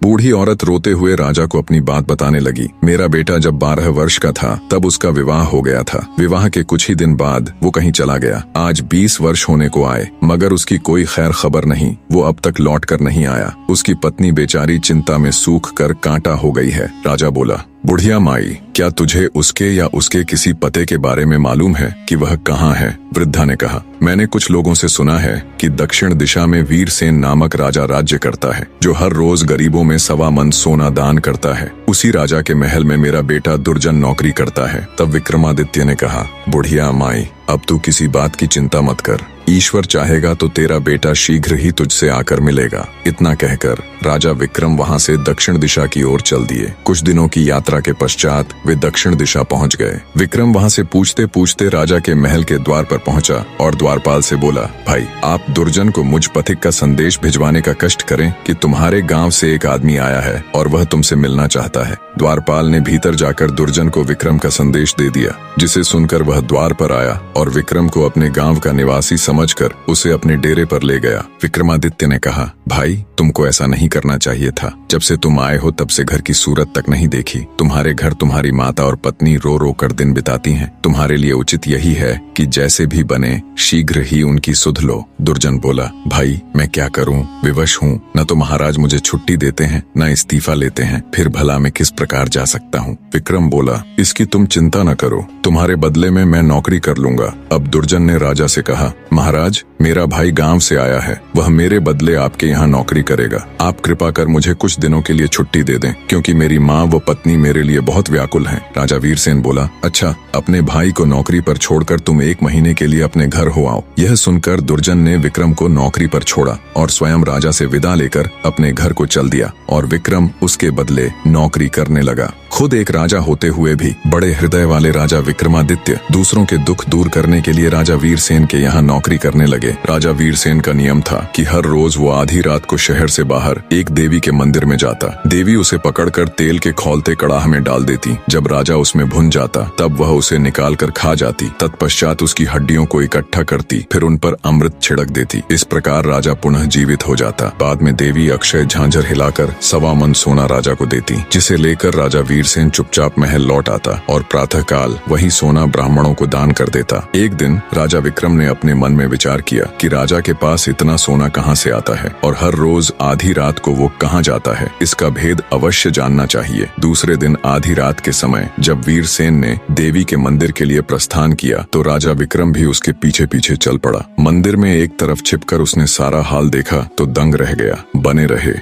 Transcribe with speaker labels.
Speaker 1: बूढ़ी औरत रोते हुए राजा को अपनी बात बताने लगी। मेरा बेटा जब 12 वर्ष का था तब उसका विवाह हो गया था। विवाह के कुछ ही दिन बाद वो कहीं चला गया। आज 20 वर्ष होने को आए मगर उसकी कोई खैर खबर नहीं। वो अब तक लौट कर नहीं आया। उसकी पत्नी बेचारी चिंता में सूख कर कांटा हो गई है। राजा बोला, बुढ़िया माई, क्या तुझे उसके या उसके किसी पते के बारे में मालूम है कि वह कहाँ है? वृद्धा ने कहा, मैंने कुछ लोगों से सुना है कि दक्षिण दिशा में वीरसेन नामक राजा राज्य करता है, जो हर रोज गरीबों में 1.25 मन सोना दान करता है। उसी राजा के महल में मेरा बेटा दुर्जन नौकरी करता है। तब विक्रमादित्य ने कहा, बुढ़िया माई, अब तू किसी बात की चिंता मत कर। ईश्वर चाहेगा तो तेरा बेटा शीघ्र ही तुझसे आकर मिलेगा। इतना कहकर राजा विक्रम वहां से दक्षिण दिशा की ओर चल दिए। कुछ दिनों की यात्रा के पश्चात वे दक्षिण दिशा पहुंच गए। विक्रम वहां से पूछते पूछते राजा के महल के द्वार पर पहुंचा और द्वारपाल से बोला, भाई, आप दुर्जन को मुझ पथिक का संदेश भिजवाने का कष्ट करें कि तुम्हारे गांव से एक आदमी आया है और वह तुमसे मिलना चाहता है। द्वारपाल ने भीतर जाकर दुर्जन को विक्रम का संदेश दे दिया, जिसे सुनकर वह द्वार पर आया और विक्रम को अपने गांव का निवासी समझकर उसे अपने डेरे पर ले गया। विक्रमादित्य ने कहा, भाई, तुमको ऐसा नहीं करना चाहिए था। जब से तुम आए हो तब से घर की सूरत तक नहीं देखी। तुम्हारे घर तुम्हारी माता और पत्नी रो रो कर दिन बिताती हैं। तुम्हारे लिए उचित यही है कि जैसे भी बने शीघ्र ही उनकी सुध लो। दुर्जन बोला, भाई, मैं क्या करूं? विवश हूं। न तो महाराज मुझे छुट्टी देते हैं, न इस्तीफा लेते हैं। फिर भला मैं किस प्रकार जा सकता हूं? विक्रम बोला, इसकी तुम चिंता न करो, तुम्हारे बदले में मैं नौकरी कर लूंगा। अब दुर्जन ने राजा से कहा, महाराज, मेरा भाई गांव से आया है। वह मेरे बदले आपके यहाँ नौकरी करेगा। आप कृपा कर मुझे कुछ दिनों के लिए छुट्टी दे दें, क्योंकि मेरी माँ व पत्नी मेरे लिए बहुत व्याकुल हैं। राजा वीरसेन बोला, अच्छा, अपने भाई को नौकरी पर छोड़कर तुम 1 महीने के लिए अपने घर हो आओ। यह सुनकर दुर्जन ने विक्रम को नौकरी पर छोड़ा और स्वयं राजा से विदा लेकर अपने घर को चल दिया और विक्रम उसके बदले नौकरी करने लगा। खुद एक राजा होते हुए भी बड़े हृदय वाले राजा विक्रमादित्य दूसरों के दुख दूर करने के लिए राजा वीरसेन के यहाँ नौकरी करने लगे। राजा वीरसेन का नियम था कि हर रोज वो आधी रात को शहर से बाहर एक देवी के मंदिर में जाता। देवी उसे पकड़कर तेल के खौलते कड़ाह में डाल देती। जब राजा उसमें भुन जाता तब वह उसे निकाल कर खा जाती। तत्पश्चात उसकी हड्डियों को इकट्ठा करती, फिर उन पर अमृत छिड़क देती। इस प्रकार राजा पुनः जीवित हो जाता। बाद में देवी अक्षय झांझर हिलाकर 1.25 मन सोना राजा को देती, जिसे लेकर राजा वीरसेन चुपचाप महल लौट आता और प्रातःकाल वही सोना ब्राह्मणों को दान कर देता। एक दिन राजा विक्रम ने अपने मन में विचार किया कि राजा के पास इतना सोना कहाँ से आता है और हर रोज आधी रात को वो कहाँ जाता है। इसका भेद अवश्य जानना चाहिए। दूसरे दिन आधी रात के समय जब वीरसेन ने देवी के मंदिर के लिए प्रस्थान किया तो राजा विक्रम भी उसके पीछे पीछे चल पड़ा। मंदिर में एक तरफ छिपकर उसने सारा हाल देखा तो दंग रह गया। बने रहे।